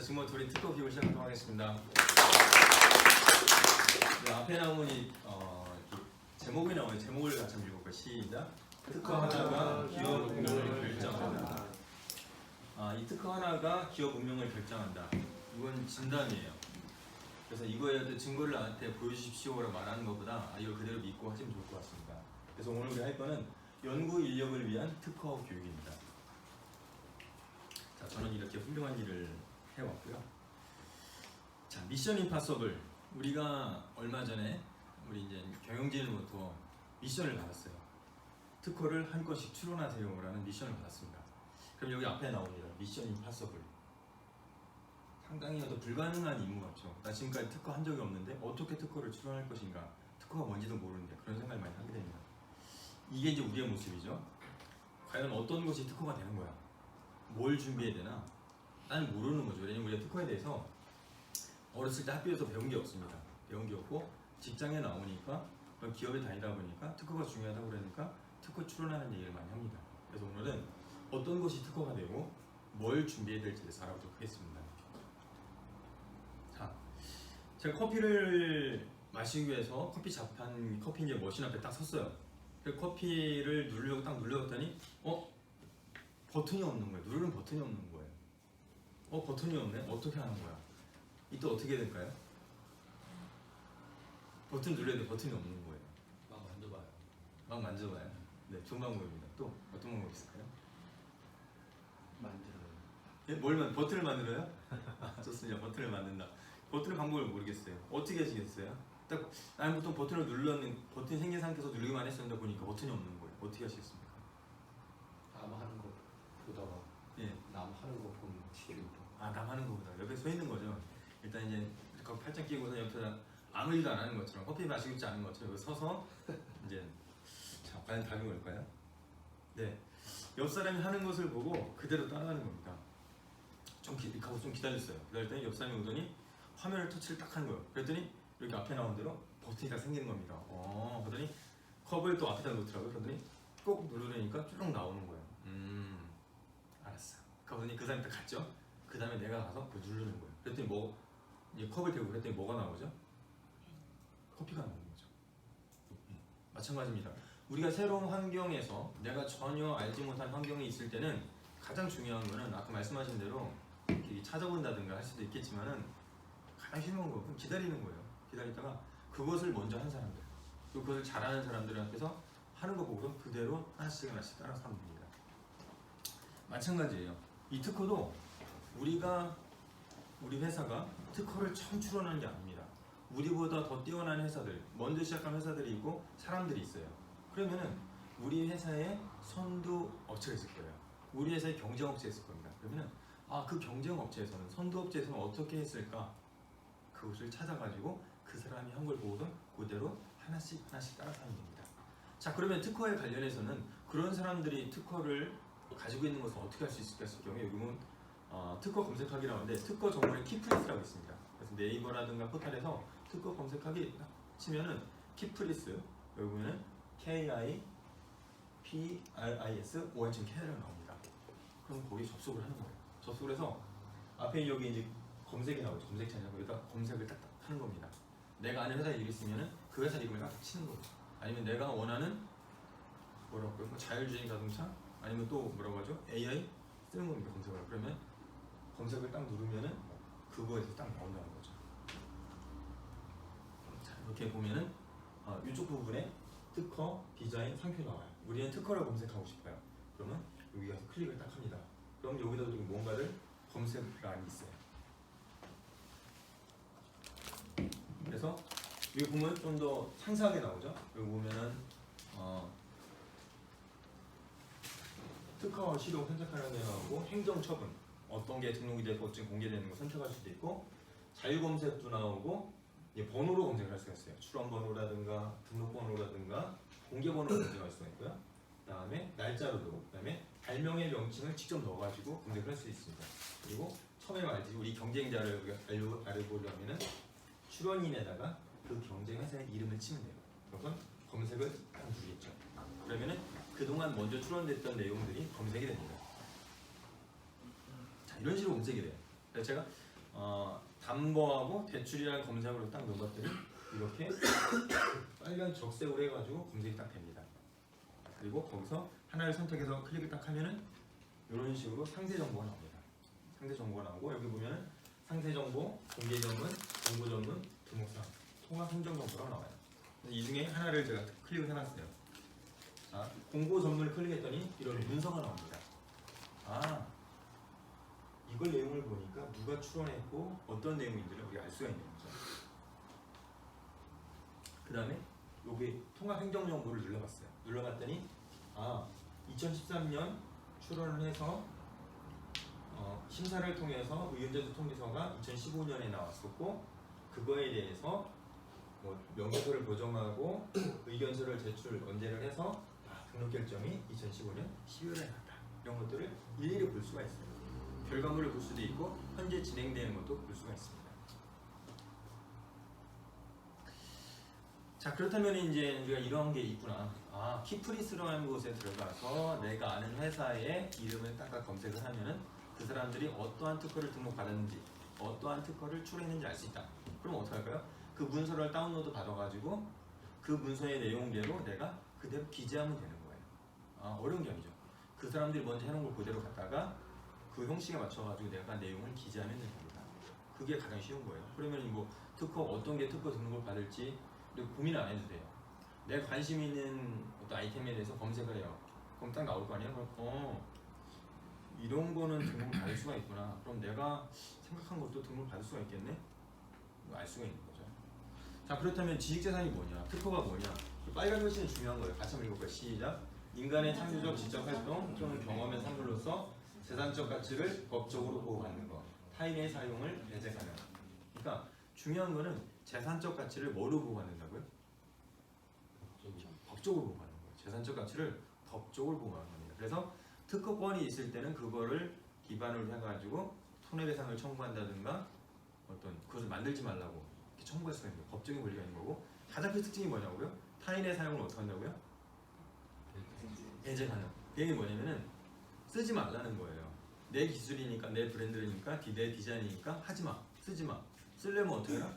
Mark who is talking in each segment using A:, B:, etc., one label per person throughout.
A: 지금부터 우리 특허 기획을 시작하도록 하겠습니다. 네, 앞에 나오는 제목이 나오는 제목을 같이 한번 읽어볼까요? 시작. 특허 하나가 기업 운명을 결정한다. 이 특허 하나가 기업 운명을 결정한다. 이건 진단이에요. 그래서 이거에 대한 증거를 나한테 보여주십시오라고 말하는 것보다 이걸 그대로 믿고 하시면 좋을 것 같습니다. 그래서 오늘 우리 할 거는 연구 인력을 위한 특허 교육입니다. 자, 저는 이렇게 훌륭한 일을 해왔고요. 자, 미션 임파서블. 우리가 얼마 전에 우리 이제 경영진으로부터 미션을 받았어요. 특허를 한 건씩 추론하세요라는 미션을 받았습니다. 그럼 여기 앞에 나옵니다. 미션 임파서블. 상당히 불가능한 임무 같죠. 나 지금까지 특허 한 적이 없는데 어떻게 특허를 추론할 것인가? 특허가 뭔지도 모르는데 그런 생각을 많이 하게 됩니다. 이게 이제 우리의 모습이죠. 과연 어떤 것이 특허가 되는 거야? 뭘 준비해야 되나? 나는 모르는 거죠. 왜냐면 우리가 특허에 대해서 어렸을 때 학교에서 배운 게 없습니다. 배운 게 없고 직장에 나오니까 기업에 다니다 보니까 특허가 중요하다고 그러니까 특허 추론하는 얘기를 많이 합니다. 그래서 오늘은 어떤 것이 특허가 되고 뭘 준비해야 될지에 대해서 알아보도록 하겠습니다. 자, 제가 커피를 마시기 위해서 커피 자판, 커피 이제 머신 앞에 딱 섰어요. 그 커피를 누르려고 딱 눌러봤더니 버튼이 없는 거예요. 누르는 버튼이 없는 거예요. 버튼이 없네? 어떻게 하는 거야? 이때 어떻게 될까요? 버튼 눌러야 돼. 버튼이 없는 거예요.
B: 막 만져봐요.
A: 막 만져봐요. 네, 좋은 방법입니다. 또 어떤 방법 있을까요?
B: 만들어요.
A: 예? 버튼을 만들어요? 좋습니다. 버튼을 만든다. 버튼의 방법을 모르겠어요. 어떻게 하시겠어요? 딱 나는 보통 버튼을 버튼이 생긴 상태에서 누르기만 했었는데 보니까 버튼이 없는 거예요. 어떻게 하시겠습니까?
B: 남 하는 거 보다가
A: 예.
B: 남 하는 거 보면 시키고.
A: 남 하는 거보다 옆에 서 있는 거죠. 일단 이제 거기 팔짱 끼고서 옆에 아무 일도 안 하는 것처럼 커피 마시고 있지 않은 것처럼 여기 서서 이제 자, 과연 답이 뭘까요? 네, 옆 사람이 하는 것을 보고 그대로 따라하는 겁니다. 좀 기다렸어요. 기다렸더니 옆 사람이 오더니 화면을 터치를 딱 하는 거예요. 그랬더니 여기 앞에 나온 대로 버튼이 딱 생기는 겁니다. 그러더니 컵을 또 앞에다 놓더라고요. 그러더니 꼭 누르려니까 쭉 나오는 거예요. 알았어. 그러더니 그 사람이 딱 갔죠. 그 다음에 내가 가서 그걸 누르는 거예요. 그랬더니 이제 컵을 대고 그랬더니 뭐가 나오죠? 커피가 나오는 거죠. 마찬가지입니다. 우리가 새로운 환경에서 내가 전혀 알지 못한 환경에 있을 때는 가장 중요한 거는 아까 말씀하신 대로 찾아본다든가 할 수도 있겠지만은 가장 쉬운 건 기다리는 거예요. 기다리다가 그것을 먼저 한 사람들, 또 그것을 잘하는 사람들 앞에서 하는 거 보고서 그대로 하나씩 따라서 하면 됩니다. 마찬가지예요. 이 특허도 우리 회사가 특허를 처음 추론하는 게 아닙니다. 우리보다 더 뛰어난 회사들, 먼저 시작한 회사들이 있고 사람들이 있어요. 그러면은 우리 회사에 선두 업체가 있을 거예요. 우리 회사에 경쟁 업체가 있을 겁니다. 그러면은 그 경쟁 업체에서는 선두 업체에서는 어떻게 했을까? 그것을 찾아가지고 그 사람이 한 걸 보고서 그대로 하나씩 따라서 하는 겁니다. 자, 그러면 특허에 관련해서는 그런 사람들이 특허를 가지고 있는 것을 어떻게 할 수 있을까 했을 경우에 여기 보면 특허 검색하기라고 하는데 특허 정보에 키프리스라고 있습니다. 그래서 네이버라든가 포털에서 특허 검색하기 치면은 키프리스 여기 보면은 KIPRIS ONK라고 나옵니다. 그럼 거기 접속을 하는 거예요. 접속을 해서 앞에 여기 이제 검색이 나오죠. 검색창에 여기다 검색을 딱 하는 겁니다. 내가 아는 회사 이름이 있으면은 그 회사 이름을 딱 치는 거고, 아니면 내가 원하는 뭐라고요? 자율주행 자동차, 아니면 또 뭐라고 하죠? AI 쓰는 겁니다. 검색을. 그러면 검색을 딱 누르면은 그거에서 딱 나온다는 거죠. 자, 이렇게 보면은 이쪽 부분에 특허, 디자인, 상표 나와요. 우리는 특허를 검색하고 싶어요. 그러면 여기 가서 클릭을 딱 합니다. 그럼 여기다 뭔가를 검색란이 있어요. 그래서 여기 보면 좀 더 상세하게 나오죠. 여기 보면은 특허 시동 선택하는 게 나오고 행정처분 어떤 게 등록이 되고 어떤 공개되는 거 선택할 수도 있고 자유검색도 나오고 번호로 검색을 할 수가 있어요. 출원번호라든가 등록번호라든가 공개번호로 검색할 수가 있고요. 그 다음에 날짜로도, 그 다음에 발명의 명칭을 직접 넣어가지고 검색을 할 수 있습니다. 그리고 처음에 말했듯이 우리 경쟁자를 알아보려면은 출원인에다가 그 경쟁 회사의 이름을 치면 돼요. 그래서 검색을 딱 누르겠죠. 그러면은 그동안 먼저 출원됐던 내용들이 검색이 됩니다. 자, 이런 식으로 검색이 돼요. 그래서 제가 담보하고 대출이라는 검색으로 딱 넣어봤더니 이렇게 빨간 적색으로 해가지고 검색이 딱 됩니다. 그리고 거기서 하나를 선택해서 클릭을 딱 하면은 이런 식으로 상세 정보가 나옵니다. 상세 정보가 나오고 여기 보면은 상세 정보, 공개 전문, 정보 전문, 등록상, 통합 행정 정보가 나와요. 이 중에 하나를 제가 클릭을 해놨어요. 자, 공고 전문을 클릭했더니 이런 문서가 나옵니다. 아, 이걸 내용을 보니까 누가 출원했고 어떤 내용인지를 우리가 알 수가 있는 거죠. 그 다음에 여기 통합 행정 정보를 눌러봤어요. 눌러봤더니 2013년 출원을 해서 심사를 통해서 의견제도 통지서가 2015년에 나왔었고 그거에 대해서 뭐 명세서를 보정하고 의견서를 제출 언제를 해서 등록 결정이 2015년 12월에 났다. 이런 것들을 일일이 볼 수가 있어요. 결과물을 볼 수도 있고 현재 진행되는 것도 볼 수가 있습니다. 자, 그렇다면 이제 우리가 이런 게 있구나. 키프리스라는 곳에 들어가서 내가 아는 회사의 이름을 딱 검색을 하면은 그 사람들이 어떠한 특허를 등록받았는지, 어떠한 특허를 출원했는지 알 수 있다. 그럼 어떻게 할까요? 그 문서를 다운로드 받아가지고 그 문서의 내용대로 내가 그대로 기재하면 되는 거예요. 어려운 게 아니죠. 그 사람들이 먼저 해놓은 걸 그대로 갖다가 그 형식에 맞춰가지고 내가 내용을 기재하면 되는 겁니다. 그게 가장 쉬운 거예요. 그러면 뭐 특허 어떤 게 특허 등록을 받을지 고민 안 해도 돼요. 내가 관심 있는 어떤 아이템에 대해서 검색을 해요. 그럼 딱 나올 거 아니에요? 그럼 이런 거는 등록을 받을 수가 있구나. 그럼 내가 생각한 것도 등록을 받을 수가 있겠네? 알 수가 있는 거죠. 자, 그렇다면 지식재산이 뭐냐? 특허가 뭐냐? 빨간 글씨는 중요한 거예요. 같이 한번 읽어볼까요? 시작. 인간의 창조적 지적 활동 또는 경험의 산물로서 재산적 가치를 법적으로 보호받는 것. 타인의 사용을 배제하는. 그러니까 중요한 거는 재산적 가치를 뭐로 보호받는다고요? 법적으로 보호받는 거예요. 재산적 가치를 법적으로 보호하는 겁니다. 그래서 특허권이 있을 때는 그거를 기반으로 해가지고 손해배상을 청구한다든가 어떤 그것을 만들지 말라고 이렇게 청구할 수가 있는 거예요. 법적인 권리가 있는 거고 가장 큰 특징이 뭐냐고요? 타인의 사용을 어떻게 한다고요? 배제하는. 그게 뭐냐면은 쓰지 말라는 거예요. 내 기술이니까 내 브랜드니까 내 디자인이니까 하지 마, 쓰지 마. 쓰려면 어떻게 해라?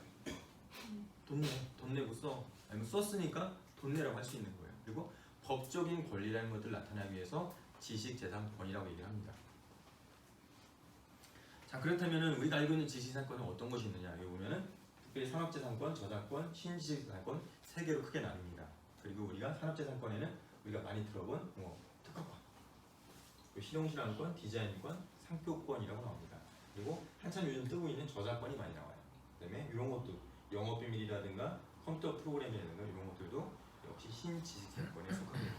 A: 돈 내고 써. 아니면 썼으니까 돈 내라고 할 수 있는 거예요. 그리고 법적인 권리라는 것들을 나타내기 위해서 지식재산권이라고 얘기를 합니다. 자, 그렇다면은 우리가 알고 있는 지식재산권은 어떤 것이 있느냐? 여기 보면은 특별히 산업재산권, 저작권, 신지식재산권 세 개로 크게 나뉩니다. 그리고 우리가 산업재산권에는 우리가 많이 들어본 특허권, 실용실험권, 디자인권, 상표권이라고 나옵니다. 그리고 한참 요즘 뜨고 있는 저작권이 많이 나와요. 그다음에 이런 것도 영업비밀이라든가 컴퓨터 프로그램이라든가 이런 것들도 역시 신지식재산권에 속합니다.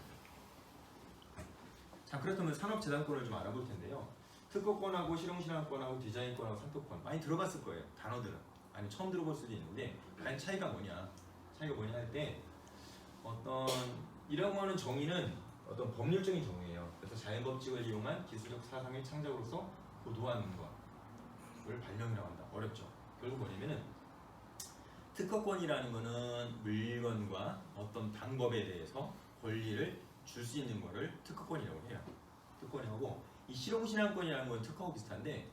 A: 자, 그렇다면 산업재산권을 좀 알아볼 텐데요. 특허권하고 실용실험권하고 디자인권하고 상표권 많이 들어봤을 거예요. 단어들은. 아니 처음 들어볼 수도 있는데 과연 차이가 뭐냐 할 때 이런 거는 정의는 어떤 법률적인 정의예요. 그래서 자연법칙을 이용한 기술적 사상의 창작으로서 고도한 것을 발명이라고 한다. 어렵죠. 결국 뭐냐면은 특허권이라는 거는 물건과 어떤 방법에 대해서 권리를 줄 수 있는 거를 특허권이라고 해요. 특허권이고 이 실용신앙권이라는 건 특허하고 비슷한데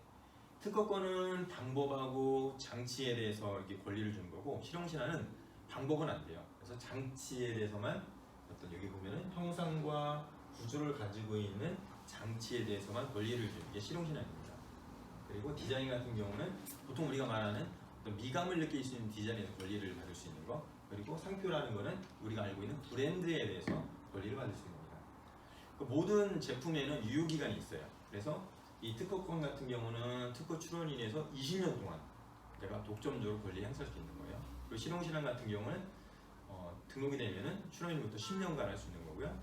A: 특허권은 방법하고 장치에 대해서 이렇게 권리를 주는 거고 실용신앙은 방법은 안 돼요. 그래서 장치에 대해서만 어떤 여기 보면은 형상과 구조를 가지고 있는 장치에 대해서만 권리를 주는 게 실용신앙입니다. 그리고 디자인 같은 경우는 보통 우리가 말하는 어떤 미감을 느낄 수 있는 디자인에서 권리를 받을 수 있는 거. 그리고 상표라는 거는 우리가 알고 있는 브랜드에 대해서 권리를 받을 수 있는 겁니다. 그 모든 제품에는 유효기간이 있어요. 그래서 이 특허권 같은 경우는 특허 출원인에서 20년 동안 내가 독점적으로 권리 행사할 수 있는 거예요. 그리고 실용신앙 같은 경우는 등록이 되면은 출원인으로부터 10년간 할 수 있는 거고요.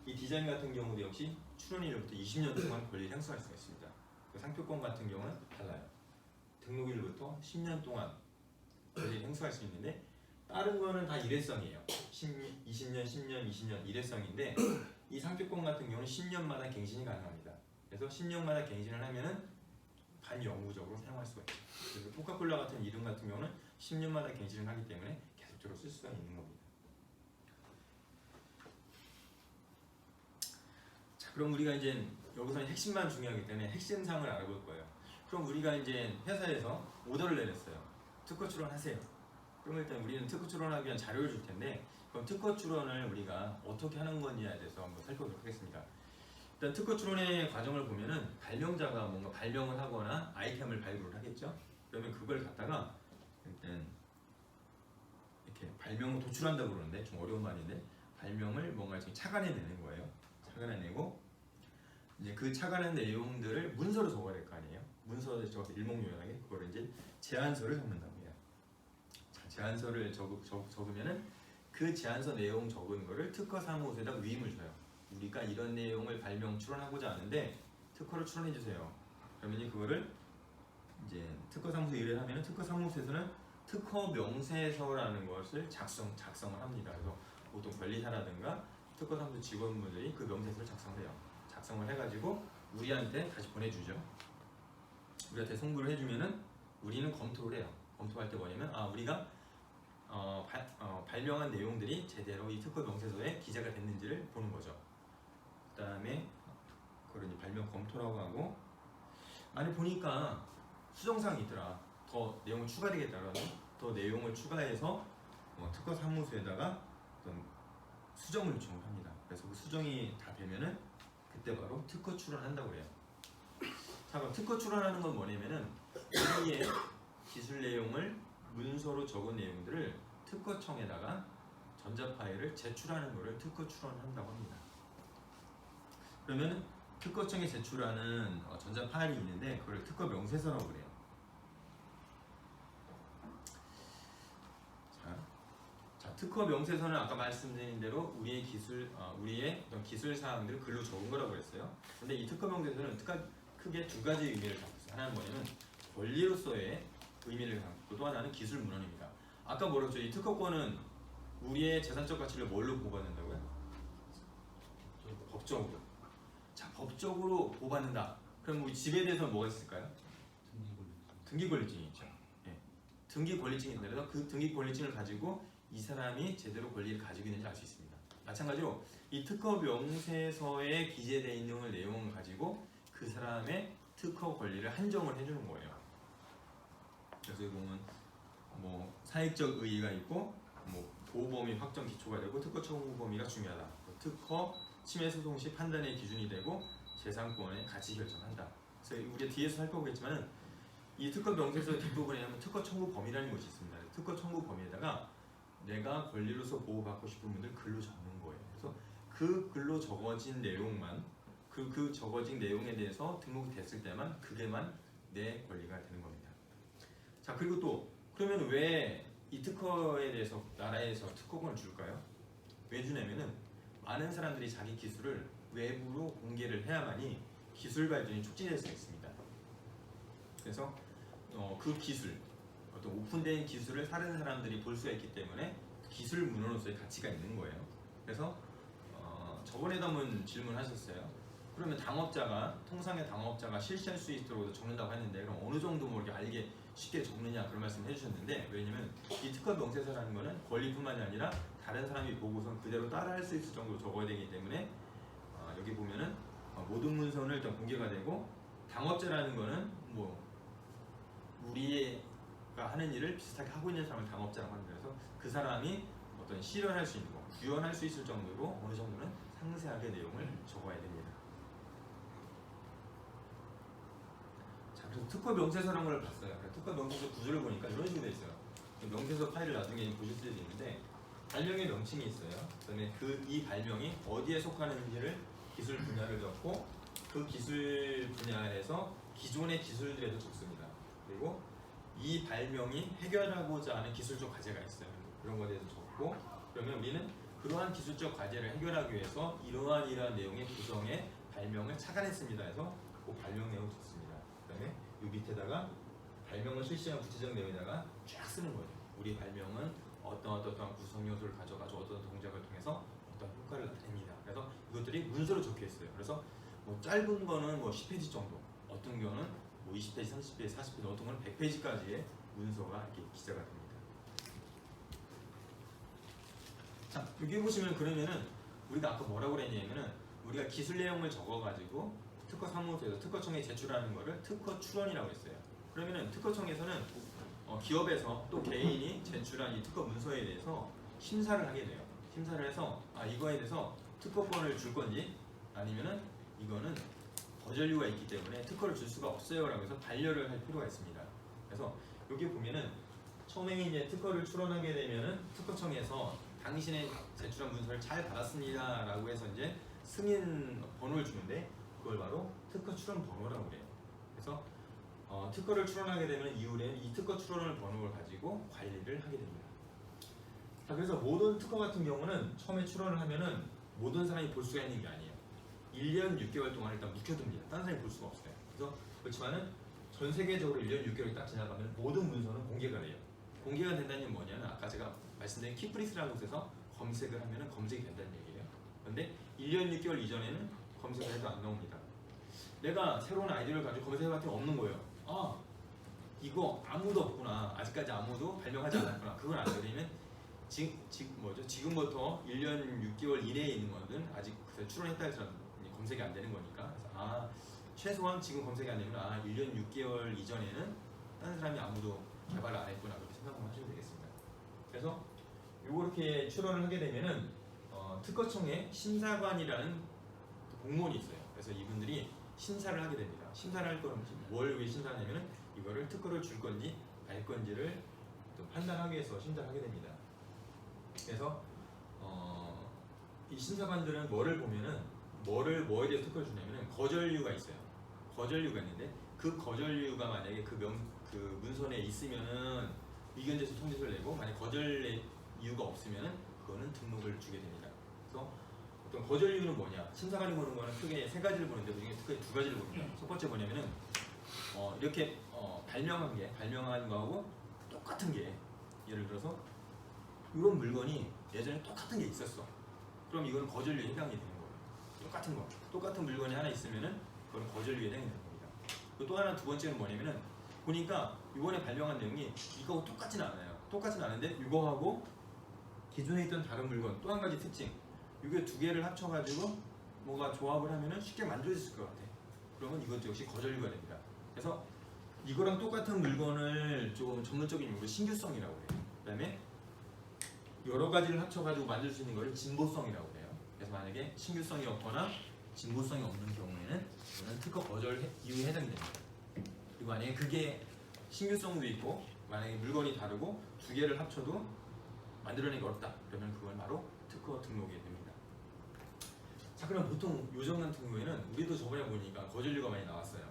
A: 이 디자인 같은 경우도 역시 출원인으로부터 20년 동안 권리를 행사할 수가 있습니다. 그 상표권 같은 경우는 달라요. 등록일부터 10년 동안 권리를 행사할 수 있는데 다른 거는 다 일회성이에요. 20년, 10년, 20년 일회성인데 이 상표권 같은 경우는 10년마다 갱신이 가능합니다. 그래서 10년마다 갱신을 하면은 반영구적으로 사용할 수가 있어요. 그래서 코카콜라 같은 이름 같은 경우는 10년마다 갱신을 하기 때문에 계속적으로 쓸 수가 있는 겁니다. 자, 그럼 우리가 이제 여기서는 핵심만 중요하기 때문에 핵심상을 알아볼 거예요. 그럼 우리가 이제 회사에서 오더를 내렸어요. 특허 출원하세요. 그럼 일단 우리는 특허 출원하기 위한 자료를 줄 텐데 그럼 특허 출원을 우리가 어떻게 하는 건지에 대해서 한번 살펴보도록 하겠습니다. 일단 특허 출원의 과정을 보면은 발명자가 뭔가 발명을 하거나 아이템을 발굴을 하겠죠. 그러면 그걸 갖다가 일단 이렇게 발명을 도출한다고 그러는데 좀 어려운 말인데 발명을 뭔가 지금 착안해내는 거예요. 착안해내고 이제 그 착안한 내용들을 문서로 적어야 될 거 아니에요. 문서에 적어서 일목요연하게 그걸 이제 제안서를 적는다고 해요. 자, 제안서를 적으면은 그 제안서 내용 적은 거를 특허 사무소에다 위임을 줘요. 우리가 이런 내용을 발명 출원하고자 하는데 특허를 출원해 주세요. 그러면 이제 그거를 이제 특허 사무소에 의뢰를 하면은 특허 사무소에서는 특허 명세서라는 것을 작성을 합니다. 그래서 보통 변리사라든가 특허 사무소 직원분들이 그 명세서를 작성해요. 작성을 해가지고 우리한테 다시 보내주죠. 우리한테 송부를 해주면은 우리는 검토를 해요. 검토할 때 뭐냐면 우리가 발명한 내용들이 제대로 이 특허 명세서에 기재가 됐는지를 보는 거죠. 그 다음에 그걸 이제 발명 검토라고 하고 아니 보니까 수정사항이 있더라. 더 내용을 추가되겠다 그러면 더 내용을 추가해서 특허 사무소에다가 어떤 수정을 요청을 합니다. 그래서 그 수정이 다 되면은 그때 바로 특허 출원한다고 해요. 자, 그럼 특허 출원하는 건 뭐냐면은 우리의 기술 내용을 문서로 적은 내용들을 특허청에다가 전자 파일을 제출하는 것을 특허 출원한다고 합니다. 그러면 특허청에 제출하는 전자 파일이 있는데 그걸 특허 명세서라고 그래요. 자, 특허 명세서는 아까 말씀드린 대로 우리의 어떤 기술 사항들을 글로 적은 거라고 그랬어요. 근데 이 특허 명세서는 크게 두 가지 의미를 갖고 있어요. 하나는 뭐냐면 권리로서의 의미를 갖고 또 하나는 기술 문헌입니다. 아까 뭐라고 했죠? 이 특허권은 우리의 재산적 가치를 뭘로 보호받는다고요? 법적으로. 자, 법적으로 보호받는다. 그럼 우리 집에 대해서 뭐가 있을까요? 등기 권리증이 있죠. 예. 등기 권리증이 있는데 그 등기 권리증을 가지고 이 사람이 제대로 권리를 가지고 있는지 알 수 있습니다. 마찬가지로 이 특허 명세서에 기재되어 있는 내용을 가지고 그 사람의 특허 권리를 한정을 해주는 거예요. 그래서 보면 뭐 사익적 의의가 있고 뭐 보호 범위 확정 기초가 되고 특허 청구 범위가 중요하다. 특허 침해 소송 시 판단의 기준이 되고 재산권의 가치 결정한다. 그래서 우리가 뒤에서 살펴보겠지만은 이 특허 명세서의 뒷부분에 하면 특허 청구 범위라는 것이 있습니다. 특허 청구 범위에다가 내가 권리로서 보호받고 싶은 분들 글로 적는 거예요. 그래서 그 글로 적어진 내용만 그 적어진 내용에 대해서 등록이 됐을 때만 그게만 내 권리가 되는 겁니다. 자, 그리고 또 그러면 왜 이 특허에 대해서 나라에서 특허권을 줄까요? 왜 주냐면은 많은 사람들이 자기 기술을 외부로 공개를 해야만이 기술 발전이 촉진될 수 있습니다. 그래서 그 기술, 어떤 오픈된 기술을 다른 사람들이 볼 수가 있기 때문에 기술 문헌으로서의 가치가 있는 거예요. 그래서 저번에도 한번 질문하셨어요. 그러면 통상의 당업자가 실시할 수 있도록 적는다고 했는데 그럼 어느 정도 뭐 이렇게 알게 쉽게 적느냐 그런 말씀을 해주셨는데 왜냐면 이 특허 명세서라는 거는 권리뿐만이 아니라 다른 사람이 보고선 그대로 따라할 수 있을 정도로 적어야 되기 때문에 여기 보면은 모든 문서는 일단 공개가 되고 당업자라는 거는 뭐 우리가 하는 일을 비슷하게 하고 있는 사람을 당업자라고 합니다. 그래서 그 사람이 어떤 실현할 수 있는 거, 구현할 수 있을 정도로 어느 정도는 상세하게 내용을 적어야 됩니다. 자, 그래서 특허 명세서라는 걸 봤어요. 특허 명세서 구조를 보니까 이런 식으로 돼 있어요. 명세서 파일을 나중에 보실 수도 있는데 발명의 명칭이 있어요. 그다음에 이 발명이 어디에 속하는지를 기술 분야를 적고 그 기술 분야에서 기존의 기술들에도 적습니다. 그리고 이 발명이 해결하고자 하는 기술적 과제가 있어요. 그런 것에 대해서 적고 그러면 우리는 그러한 기술적 과제를 해결하기 위해서 이러한 내용의 구성에 발명을 착안했습니다. 해서 그 발명 내용을 적습니다. 그다음에 이 밑에다가 발명을 실시한 구체적 내용에다가 쫙 쓰는 거예요. 우리 발명은 어떤 구성 요소를 가져가지고 어떤 동작을 통해서 어떤 효과를 나타냅니다. 그래서 이것들이 문서로 적혀 있어요. 그래서 뭐 짧은 거는 뭐 10페이지 정도, 어떤 경우는 뭐 20페이지, 30페이지, 40페이지, 어떤 거는 100페이지까지의 문서가 이렇게 기재가 됩니다. 자, 여기 보시면 그러면은 우리가 아까 뭐라고 그랬냐면은 우리가 기술 내용을 적어가지고 특허 사무소에서 특허청에 제출하는 거를 특허 출원이라고 했어요. 그러면은 특허청에서는 기업에서 또 개인이 제출한 이 특허 문서에 대해서 심사를 하게 돼요. 심사를 해서 이거에 대해서 특허권을 줄 건지 아니면은 이거는 거절료가 있기 때문에 특허를 줄 수가 없어요라고 해서 반려를 할 필요가 있습니다. 그래서 여기 보면은 처음에 이제 특허를 출원하게 되면은 특허청에서 당신의 제출한 문서를 잘 받았습니다라고 해서 이제 승인 번호를 주는데 그걸 바로 특허 출원 번호라고 그래요. 그래서 특허를 출원하게 되면 이후에 이 특허 출원 번호를 가지고 관리를 하게 됩니다. 자, 그래서 모든 특허 같은 경우는 처음에 출원을 하면은 모든 사람이 볼 수가 있는 게 아니에요. 1년 6개월 동안 일단 묵혀둡니다. 다른 사람이 볼 수가 없어요. 그래서 그렇지만은 전 세계적으로 1년 6개월이 딱 지나가면 모든 문서는 공개가 돼요. 공개가 된다는 게 뭐냐면 아까 제가 말씀드린 키프리스라는 곳에서 검색을 하면은 검색이 된다는 얘기예요. 그런데 1년 6개월 이전에는 검색을 해도 안 나옵니다. 내가 새로운 아이디어를 가지고 검색해봤더니 없는 거예요. 이거 아무도 없구나. 아직까지 아무도 발명하지 않았구나. 그걸 알려드리면 지금부터 1년 6개월 이내에 있는 거는 아직 출원했다 해서 검색이 안 되는 거니까. 그래서 최소한 지금 검색이 안 되면 1년 6개월 이전에는 다른 사람이 아무도 개발을 안 했구나. 그렇게 생각하면 하시면 되겠습니다. 그래서 이렇게 출원을 하게 되면은 특허청에 심사관이라는 공무원이 있어요. 그래서 이분들이 심사를 하게 됩니다. 심사를 할 거는 뭘 위해 심사를 하냐면은 이거를 특허를 줄 건지 말 건지를 또 판단하기 위해서 심사를 하게 됩니다. 그래서 이 심사관들은 뭐를 보면은 뭐에 대해서 특허를 주냐면은 거절료가 있어요. 거절료가 있는데 그 거절료가 만약에 그 문서에 있으면은 의견 제출 통지서를 내고 만약 거절 이유가 없으면은 그거는 등록을 주게 됩니다. 그래서 어떤 거절 이유는 뭐냐? 심사관이 보는 거는 크게 세 가지를 보는데 그중에 크게 두 가지를 봅니다. 첫 번째 뭐냐면은 이렇게 발명한 거하고 똑같은 게 예를 들어서 이런 물건이 예전에 똑같은 게 있었어. 그럼 이거는 거절료에 해당이 되는 거예요. 똑같은 물건이 하나 있으면은 그거는 거절료에 해당이 되는 겁니다. 또 하나 두 번째는 뭐냐면은 보니까 이번에 발명한 내용이 이거하고 똑같지는 않아요. 똑같지는 않은데 이거하고 기존에 있던 다른 물건 또 한 가지 특징 이게 두 개를 합쳐가지고 뭔가 조합을 하면은 쉽게 만들어질 것 같아. 그러면 이것도 역시 거절료가 됩니다. 그래서 이거랑 똑같은 물건을 조금 전문적인 용어로 신규성이라고 해요. 그다음에 여러 가지를 합쳐가지고 만들 수 있는 거를 진보성이라고 해요. 그래서 만약에 신규성이 없거나 진보성이 없는 경우에는 이거는 특허 거절 이유에 해당이 됩니다. 그리고 만약에 그게 신규성도 있고 만약에 물건이 다르고 두 개를 합쳐도 만들어내기 어렵다. 그러면 그걸 바로 특허 등록이 됩니다. 자, 그럼 보통 요정 같은 경우에는 우리도 저번에 보니까 거절료가 많이 나왔어요.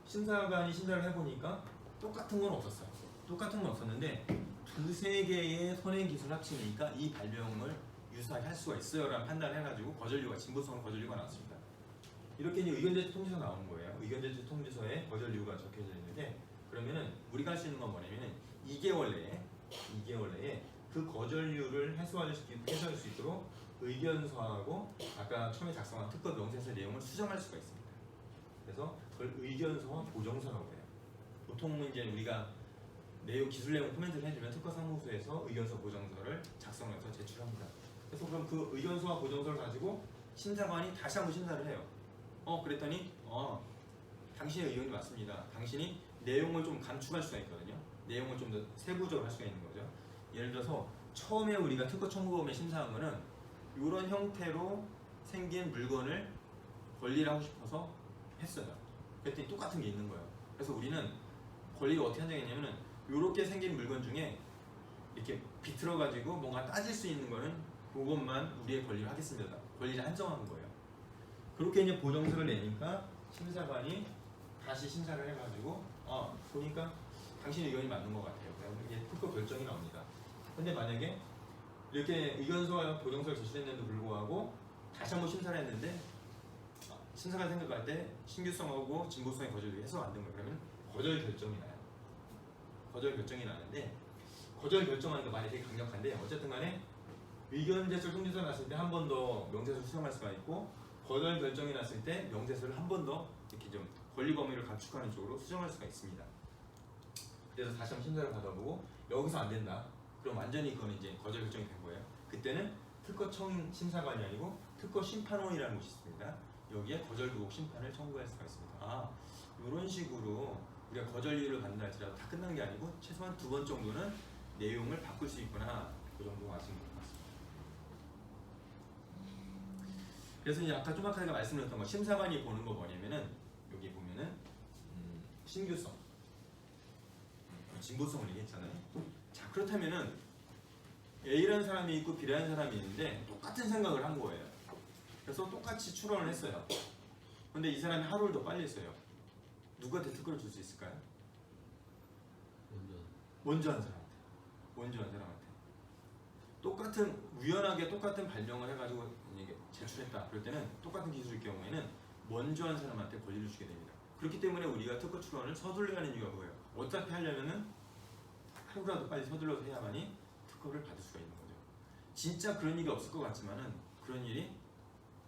A: 심사관이 심사를 해보니까 똑같은 건 없었어요. 똑같은 건 없었는데 두세 개의 선행 기술 합치니까 이 발명을 유사하게 할 수가 있어요라는 판단을 해가지고 진보성 거절료가 나왔습니다. 이렇게 이제 의견 제출 통지서 나오는 거예요. 의견 제출 통지서에 거절료가 적혀져 있는데 그러면은 우리가 할 수 있는 건 뭐냐면은 2개월 내에 그 거절료를 해소할 수 있도록 의견서하고 아까 처음에 작성한 특허 명세서 내용을 수정할 수가 있습니다. 그래서 그걸 의견서와 보정서라고 해요. 보통 이제 우리가 기술 내용 코멘트를 해주면 특허 사무소에서 의견서 보정서를 작성해서 제출합니다. 그래서 그럼 그 의견서와 보정서를 가지고 심사관이 다시 한번 심사를 해요. 그랬더니 당신의 의견이 맞습니다. 당신이 내용을 좀 감축할 수가 있거든요. 내용을 좀 더 세부적으로 할 수가 있는 거죠. 예를 들어서 처음에 우리가 특허 청구범에 심사한 거는 이런 형태로 생긴 물건을 권리를 하고 싶어서 했어요. 그랬더니 똑같은 게 있는 거예요. 그래서 우리는 권리가 어떻게 한정했냐면은 이렇게 생긴 물건 중에 이렇게 비틀어가지고 뭔가 따질 수 있는 거는 그것만 우리의 권리를 하겠습니다. 권리를 한정한 거예요. 그렇게 이제 보정서를 내니까 심사관이 다시 심사를 해가지고 보니까 당신 의견이 맞는 것 같아요. 그래서 이제 특허 결정이 나옵니다. 근데 만약에 이렇게 의견서와 보정서를 제출했는데도 불구하고 다시 한번 심사를 했는데 심사가 생각할 때 신규성하고 진보성의 거절이 해소가 안 된 거예요. 그러면 거절 결정이 나요. 거절 결정이 나는데 거절 결정하는 거 말이 되게 강력한데 어쨌든 간에 의견 제출 통지서 났을 때 한 번 더 명세서를 수정할 수가 있고 거절 결정이 났을 때 명세서를 한 번 더 이렇게 좀 권리 범위를 감축하는 쪽으로 수정할 수가 있습니다. 그래서 다시 한번 심사를 받아보고 여기서 안 된다. 그럼 완전히 그건 이제 거절 결정이 된 거예요. 그때는 특허청 심사관이 아니고 특허 심판원이라는 곳이 있습니다. 여기에 거절 부복 심판을 청구할 수가 있습니다. 이런 식으로 우리가 거절 이유를 받는다 할지라도 다 끝난 게 아니고 최소한 2번 정도는 내용을 바꿀 수 있구나, 그 정도 아시면 될 것 같습니다. 그래서 이제 아까 좀 아까 제가 말씀드렸던 거, 심사관이 보는 거 뭐냐면은 여기 보면은 신규성, 진보성을 얘기했잖아요. 자, 그렇다면은 A라는 사람이 있고 B라는 사람이 있는데 똑같은 생각을 한 거예요. 그래서 똑같이 출원을 했어요. 근데 이 사람이 하루를 더 빨리 했어요. 누구한테 특허를 줄 수 있을까요? 먼저 한 사람한테. 먼저 한 사람한테. 우연하게 똑같은 발명을 해가지고 이게 제출했다. 그럴 때는 똑같은 기술일 경우에는 먼저 한 사람한테 권리를 주게 됩니다. 그렇기 때문에 우리가 특허 출원을 서둘러야 하는 이유가 뭐예요? 어차피 하려면은 하루라도 빨리 서둘러서 해야만이 특허를 받을 수가 있는 거죠. 진짜 그런 일이 없을 것 같지만은 그런 일이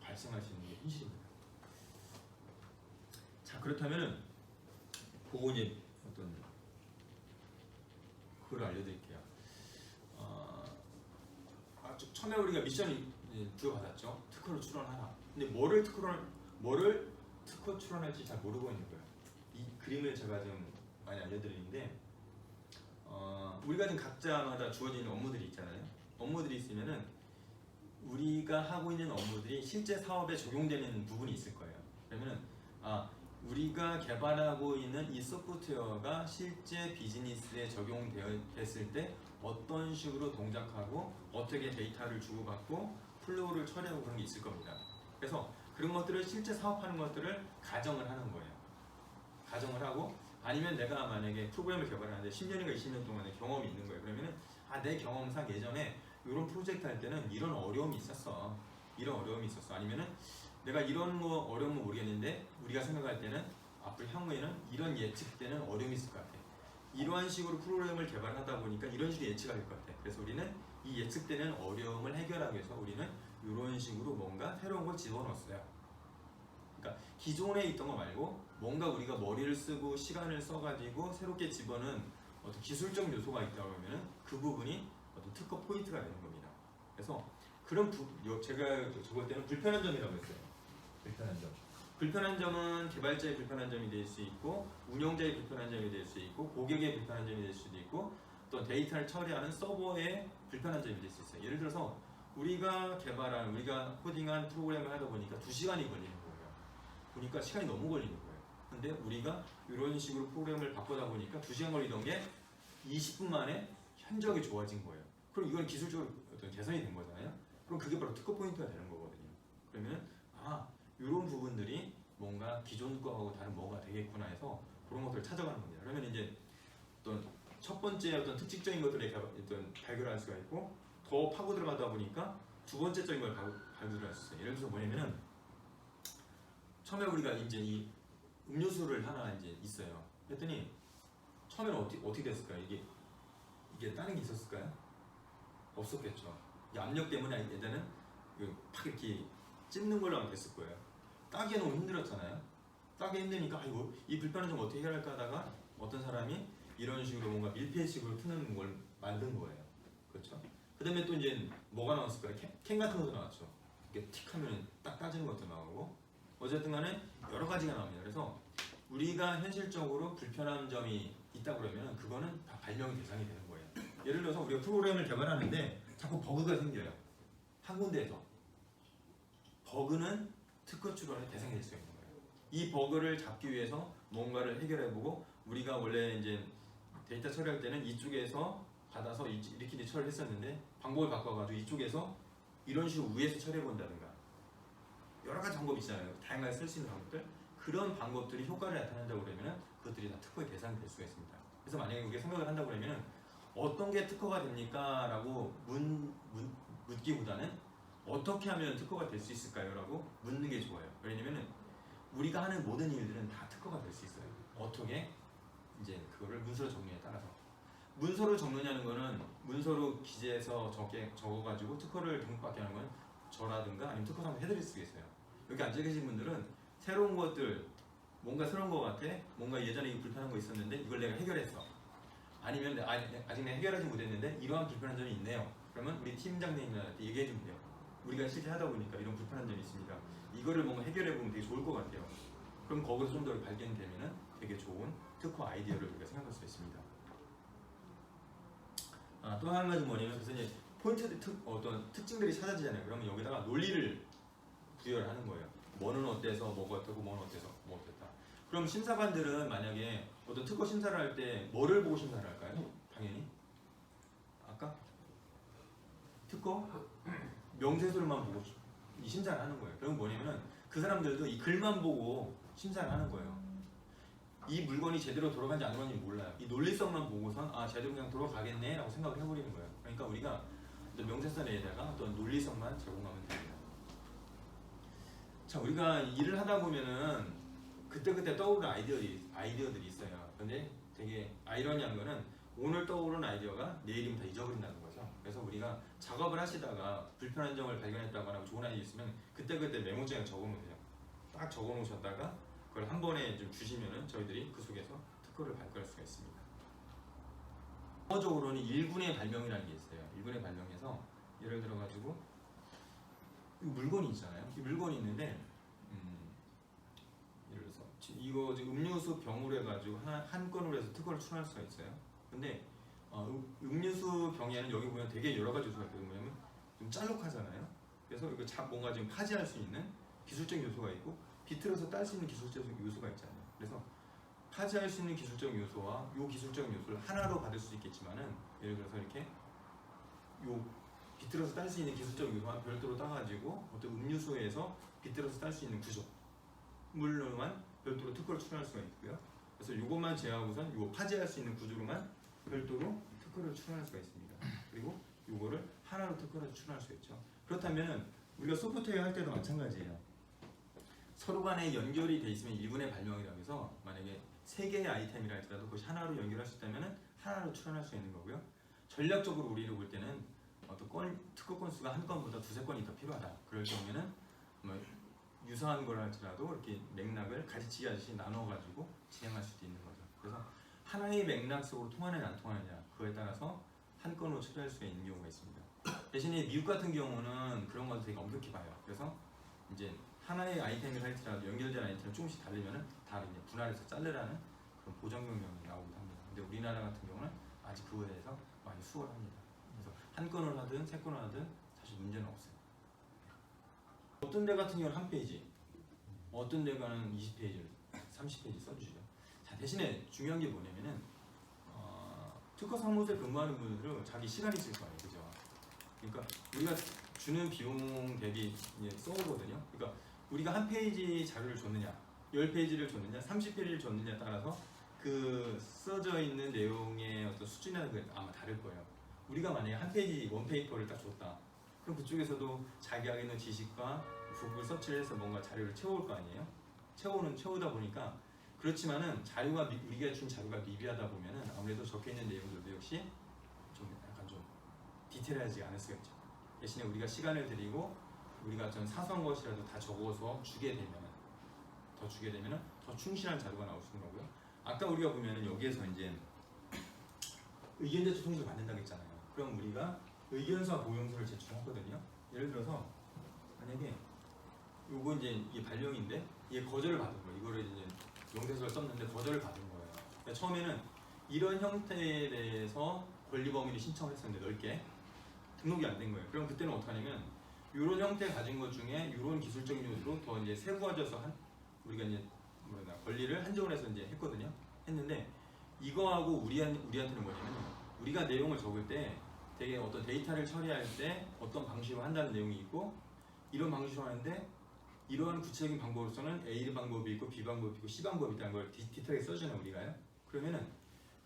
A: 발생할 수 있는 게 현실입니다. 자, 그렇다면은 그거 이제 어떤 그걸 알려드릴게요. 처음에 우리가 미션을 주어받았죠. 특허를 출원하라. 근데 뭐를 특허 출원할지 잘 모르고 있는 거예요. 이 그림을 제가 좀 많이 알려드리는데, 우리가 지금 각자마다 주어진 업무들이 있잖아요. 업무들이 있으면은 우리가 하고 있는 업무들이 실제 사업에 적용되는 부분이 있을 거예요. 그러면은 우리가 개발하고 있는 이 소프트웨어가 실제 비즈니스에 적용됐을 때 어떤 식으로 동작하고 어떻게 데이터를 주고받고 플로우를 처리하고 그런 게 있을 겁니다. 그래서 그런 것들을 실제 사업하는 것들을 가정을 하는 거예요. 가정을 하고, 아니면 내가 만약에 프로그램을 개발하는데 10년인가 20년 동안의 경험이 있는 거예요. 그러면은 내 경험상 예전에 이런 프로젝트 할 때는 이런 어려움이 있었어. 아니면은 내가 이런 거 어려움은 모르겠는데 우리가 생각할 때는 앞으로 향후에는 이런 예측되는 어려움이 있을 것 같아. 이러한 식으로 프로그램을 개발하다 보니까 이런 식으로 예측할 것 같아. 그래서 우리는 이 예측되는 어려움을 해결하기 위해서 우리는 이런 식으로 뭔가 새로운 걸 집어넣었어요. 그러니까 기존에 있던 거 말고 뭔가 우리가 머리를 쓰고 시간을 써가지고 새롭게 집어넣은 어떤 기술적 요소가 있다 그러면은 그 부분이 어떤 특허 포인트가 되는 겁니다. 그래서 그런 제가 적을 때는 불편한 점이라고 했어요. 불편한 점은 개발자의 불편한 점이 될 수 있고, 운영자의 불편한 점이 될 수 있고, 고객의 불편한 점이 될 수도 있고, 또 데이터를 처리하는 서버의 불편한 점이 될 수 있어요. 예를 들어서 우리가 코딩한 프로그램을 하다 보니까 2시간이 걸리는 거예요. 보니까 시간이 너무 걸리는 거예요. 근데 우리가 이런 식으로 프로그램을 바꾸다 보니까 2시간 걸리던 게 20분 만에 현저하게 좋아진 거예요. 그럼 이건 기술적으로 어떤 개선이 된 거잖아요. 그럼 그게 바로 특허 포인트가 되는 거거든요. 그러면 이런 부분들이 뭔가 기존 거하고 다른 뭐가 되겠구나 해서 그런 것들을 찾아가는 겁니다. 그러면 이제 어떤 첫 번째 어떤 특징적인 것들을 어떤 발견할 수가 있고, 더 파고 들어가다 보니까 두 번째적인 걸 발견할 수 있어요. 예를 들어서 뭐냐면은 처음에 우리가 이제 이 음료수를 하나 이제 있어요. 그랬더니 처음에는 어떻게 됐을까요? 이게 다른 게 있었을까요? 없었겠죠. 이 압력 때문에 예전에는 팍 이렇게 찝는 걸로 됐을 거예요. 따기가 너무 힘들었잖아요. 따기 힘드니까 이 불편한 점 어떻게 해결할까 하다가 어떤 사람이 이런 식으로 뭔가 밀폐식으로 트는 걸 만든 거예요. 그렇죠? 그 다음에 또 이제 뭐가 나왔을까요? 캔 같은 것도 나왔죠. 이게 틱 하면 딱 따지는 것도 나오고, 어쨌든 간에 여러 가지가 나옵니다. 그래서 우리가 현실적으로 불편한 점이 있다 그러면 그거는 다 발명 대상이 되는 거예요. 예를 들어서 우리가 프로그램을 개발하는데 자꾸 버그가 생겨요. 한 군데에서. 버그는 특허 출원의 대상이 될 수 있는 거예요. 이 버그를 잡기 위해서 뭔가를 해결해보고, 우리가 원래 이제 데이터 처리할 때는 이쪽에서 받아서 이렇게 처리를 했었는데 방법을 바꿔가지고 이쪽에서 이런 식으로 위에서 처리해본다든가, 여러 가지 방법이 있잖아요. 다양하게 쓸 수 있는 방법들. 그런 방법들이 효과를 나타낸다고 그러면 그것들이 다 특허의 대상이 될 수가 있습니다. 그래서 만약에 우리가 생각을 한다고 그러면 어떤 게 특허가 됩니까? 라고 묻기보다는 어떻게 하면 특허가 될 수 있을까요? 라고 묻는 게 좋아요. 왜냐면은 우리가 하는 모든 일들은 다 특허가 될 수 있어요. 어떻게? 이제 그거를 문서로 적느냐에 따라서. 문서로 적느냐는 거는 문서로 기재해서 적어가지고 특허를 등록받게 하는 건 저라든가 아니면 특허 상품 해드릴 수 있어요. 여기 앉아 계신 분들은 새로운 것들, 뭔가 새로운 거 같아, 뭔가 예전에 불편한 거 있었는데 이걸 내가 해결했어. 아니면 아직 내가 해결하지 못했는데 이러한 불편한 점이 있네요. 그러면 우리 팀장님한테 얘기해 주면 돼요. 우리가 실제 하다 보니까 이런 불편한 점이 있습니다. 이거를 뭔가 해결해 보면 되게 좋을 것 같아요. 그럼 거기서 좀 더 발견되면은 되게 좋은 특허 아이디어를 우리가 생각할 수 있습니다. 또 한 가지 뭐냐면 그래서 이제 어떤 특징들이 찾아지잖아요. 그러면 여기다가 논리를 부여를 하는 거예요. 뭐는 어때서 뭐가 어떻고 뭐는 어때서 뭐 어땠다. 그럼 심사관들은 만약에 어떤 특허 심사를 할 때 뭐를 보고 심사를 할까요? 당연히 아까 특허 명세서를만 보고 이 심사를 하는 거예요. 그럼 뭐냐면은 그 사람들도 이 글만 보고 심사를 하는 거예요. 이 물건이 제대로 돌아가는지 안 돌아가는지 몰라요. 이 논리성만 보고선 제대로 그냥 돌아가겠네 라고 생각을 해버리는 거예요. 그러니까 우리가 명세서에다가 어떤 논리성만 제공하면 됩니다. 자, 우리가 일을 하다 보면은 그때그때 떠오르는 아이디어들이 있어요. 근데 되게 아이러니한 거는 오늘 떠오른 아이디어가 내일이면 다 잊어버린다는 거죠. 그래서 우리가 작업을 하시다가 불편한 점을 발견했다거나 좋은 아이디어 있으면 그때그때 메모장에 적어놓으세요. 딱 적어놓으셨다가 그걸 한 번에 좀 주시면은 저희들이 그 속에서 특허를 발굴할 수가 있습니다. 영어적으로는 일군의 발명이라는 게 있어요. 일군의 발명에서 예를 들어가지고 물건이 있잖아요. 이 물건이 있는데 예를 들어서 이거 지금 음료수 병으로 해가지고 한 건으로 해서 특허를 출원할 수가 있어요. 근데 음료수 병에는 여기 보면 되게 여러 가지 요소가 있거든요. 뭐냐면 좀 짤록하잖아요. 그래서 이거 뭔가 좀 파지할 수 있는 기술적 요소가 있고 비틀어서 딸 수 있는 기술적 요소가 있잖아요. 그래서 파지할 수 있는 기술적 요소와 요 기술적 요소를 하나로 받을 수 있겠지만은 예를 들어서 이렇게 요 비틀어서 딸 수 있는 기술적 요소와 별도로 따가지고 어떤 음료수에서 비틀어서 딸 수 있는 구조물로만 별도로 특허를 출원할 수가 있고요. 그래서 요것만 제외하고선 요 파지할 수 있는 구조로만 별도로 특허를 출원할 수가 있습니다. 그리고 요거를 하나로 특허를 출원할 수 있죠. 그렇다면 우리가 소프트웨어 할 때도 마찬가지예요. 서로 간에 연결이 돼 있으면 일군의 발명이라고 해서 만약에 3개의 아이템이라 할지라도 그것이 하나로 연결할 수 있다면 하나로 출원할 수 있는 거고요. 전략적으로 우리를 볼 때는 특허 건수가 한 건보다 2-3건이 더 필요하다. 그럴 경우에는 뭐 유사한 걸 할지라도 이렇게 맥락을 가지치기 하듯이 나눠가지고 진행할 수도 있는 거죠. 그래서 하나의 맥락 속으로 통하느냐 안 통하느냐 그거에 따라서 한 건으로 처리할 수가 있는 경우가 있습니다. 대신에 미국 같은 경우는 그런 것도 되게 엄격히 봐요. 그래서 이제 하나의 아이템을 할지라도 연결된 아이템을 조금씩 다르면은 다 이제 분할해서 자르라는 그런 보정 명령이 나오기도 합니다. 근데 우리나라 같은 경우는 아직 그거에 대해서 많이 수월합니다. 그래서 한 건을 하든 3건을 하든 사실 문제는 없어요. 어떤 데 같은 경우는 한 페이지, 어떤 데가는 20페이지를 30페이지 써주시죠. 자, 대신에 중요한 게 뭐냐면은 특허 사무소에 근무하는 분들은 자기 시간이 있을 거 아니에요, 그죠? 그러니까 우리가 주는 비용 대비 이제 써오거든요. 그러니까 우리가 한 페이지 자료를 줬느냐, 10페이지를 줬느냐, 30페이지를 줬느냐에 따라서 그 써져 있는 내용의 어떤 수준이라는 게 아마 다를 거예요. 우리가 만약에 한 페이지 원페이퍼를 딱 줬다. 그럼 그쪽에서도 자기에게 있는 지식과 구글 서치를 해서 뭔가 자료를 채워올 거 아니에요? 채우다 보니까 그렇지만은 자료가 우리가 준 자료가 미비하다 보면은 아무래도 적혀 있는 내용들도 역시 좀 약간 좀 디테일하지 않을 수가 있죠. 대신에 우리가 시간을 들이고 우리가 좀 사소한 것이라도 다 적어서 주게 되면은 더 충실한 자료가 나올 수 있는 거고요. 아까 우리가 보면은 여기에서 이제 의견 제출 통지를 받는다고 했잖아요. 그럼 우리가 의견서와 모형서를 제출하거든요. 예를 들어서 만약에 요거 이제 이게 발령인데 이게 거절을 받은 거예요. 이거를 이제 명세서를 썼는데 거절을 받은 거예요. 그러니까 처음에는 이런 형태에 대해서 권리 범위를 신청을 했었는데 넓게 등록이 안 된 거예요. 그럼 그때는 어떻게 하냐면 이런 형태 가진 것 중에 이런 기술적인 요소로 더 이제 세부화져서 우리가 이제 권리를 한정을 해서 이제 했거든요. 했는데 이거하고 우리한테는 뭐냐면 우리가 내용을 적을 때 되게 어떤 데이터를 처리할 때 어떤 방식으로 한다는 내용이 있고 이런 방식으로 하는데 이러한 구체적인 방법으로서는 A 방법이 있고 B 방법이 있고 C 방법이 있다는 걸 디테일하게 써주잖아요 우리가요. 그러면은